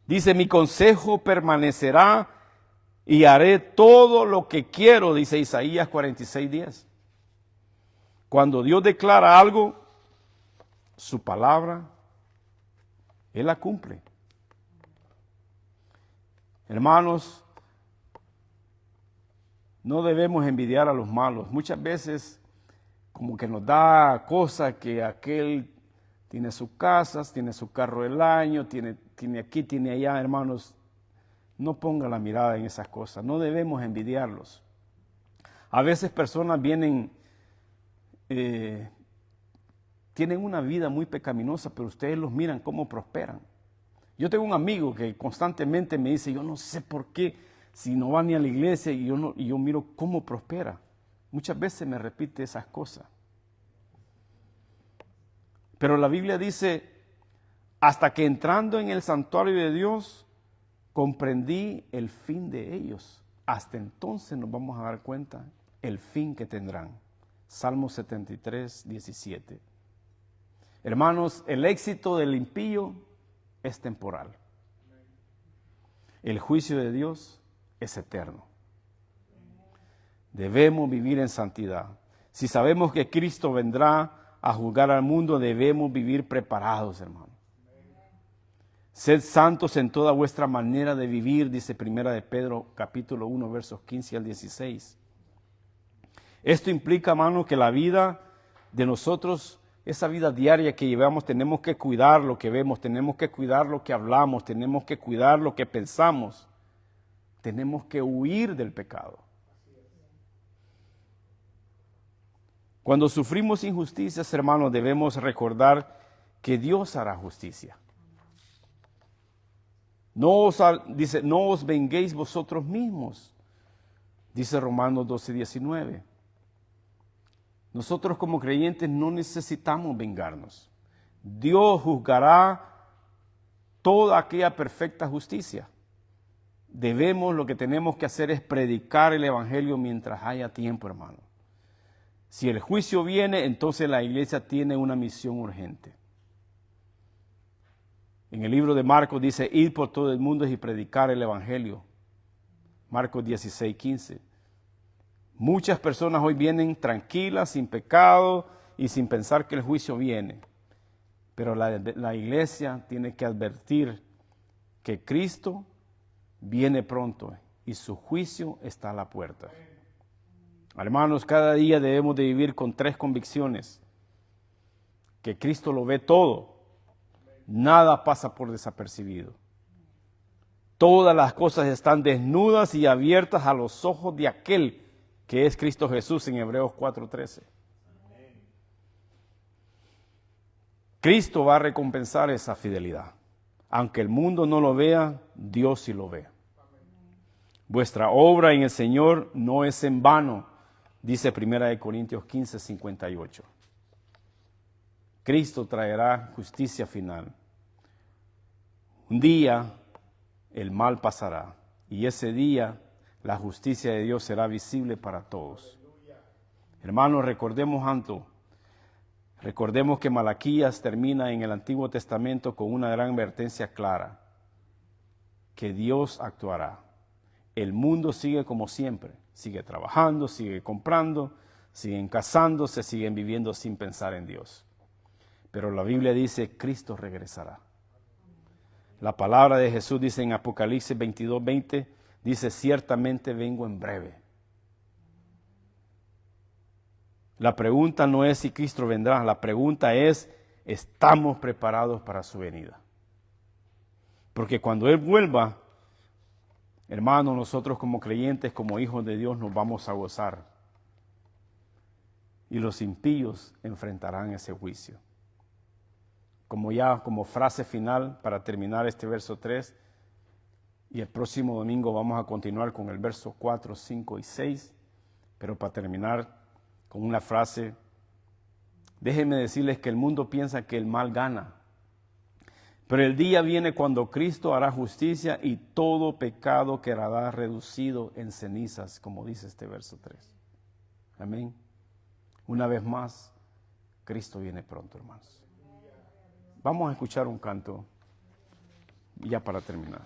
Dice, mi consejo permanecerá y haré todo lo que quiero, dice Isaías 46:10. Cuando Dios declara algo, su palabra, Él la cumple. Hermanos, no debemos envidiar a los malos. Muchas veces como que nos da cosa que aquel tiene sus casas, tiene su carro del año, tiene aquí, tiene allá, hermanos. No ponga la mirada en esas cosas. No debemos envidiarlos. A veces personas vienen, tienen una vida muy pecaminosa, pero ustedes los miran cómo prosperan. Yo tengo un amigo que constantemente me dice, yo no sé por qué, si no va ni a la iglesia, y yo miro cómo prospera. Muchas veces me repite esas cosas. Pero la Biblia dice, hasta que entrando en el santuario de Dios, comprendí el fin de ellos. Hasta entonces nos vamos a dar cuenta el fin que tendrán. Salmo 73:17. Hermanos, el éxito del impío es temporal. El juicio de Dios es eterno. Debemos vivir en santidad. Si sabemos que Cristo vendrá a juzgar al mundo, debemos vivir preparados, hermanos. Sed santos en toda vuestra manera de vivir, dice Primera de Pedro, capítulo 1, versos 15 al 16. Esto implica, hermano, que la vida de nosotros, esa vida diaria que llevamos, tenemos que cuidar lo que vemos, tenemos que cuidar lo que hablamos, tenemos que cuidar lo que pensamos. Tenemos que huir del pecado. Cuando sufrimos injusticias, hermanos, debemos recordar que Dios hará justicia. Dice, no os venguéis vosotros mismos, dice Romanos 12:19. Nosotros como creyentes no necesitamos vengarnos. Dios juzgará toda aquella perfecta justicia. Lo que tenemos que hacer es predicar el evangelio mientras haya tiempo, hermano. Si el juicio viene, entonces la iglesia tiene una misión urgente. En el libro de Marcos dice, id por todo el mundo y predicar el evangelio. Marcos 16:15. Muchas personas hoy vienen tranquilas, sin pecado y sin pensar que el juicio viene. Pero la iglesia tiene que advertir que Cristo viene pronto y su juicio está a la puerta. Hermanos, cada día debemos de vivir con 3 convicciones. Que Cristo lo ve todo. Nada pasa por desapercibido. Todas las cosas están desnudas y abiertas a los ojos de aquel que es Cristo Jesús en Hebreos 4:13. Cristo va a recompensar esa fidelidad. Aunque el mundo no lo vea, Dios sí lo ve. Vuestra obra en el Señor no es en vano, dice 1 Corintios 15:58. Cristo traerá justicia final. Un día el mal pasará y ese día la justicia de Dios será visible para todos. Hermanos, recordemos que Malaquías termina en el Antiguo Testamento con una gran advertencia clara, que Dios actuará. El mundo sigue como siempre, sigue trabajando, sigue comprando, siguen casándose, siguen viviendo sin pensar en Dios. Pero la Biblia dice, Cristo regresará. La palabra de Jesús dice en Apocalipsis 22:20, dice, ciertamente vengo en breve. La pregunta no es si Cristo vendrá, la pregunta es, ¿estamos preparados para su venida? Porque cuando Él vuelva, hermanos, nosotros como creyentes, como hijos de Dios, nos vamos a gozar. Y los impíos enfrentarán ese juicio. Como frase final para terminar este verso 3, y el próximo domingo vamos a continuar con el verso 4, 5 y 6, pero para terminar con una frase, déjenme decirles que el mundo piensa que el mal gana, pero el día viene cuando Cristo hará justicia y todo pecado quedará reducido en cenizas, como dice este verso 3. Amén. Una vez más, Cristo viene pronto, hermanos. Vamos a escuchar un canto ya para terminar.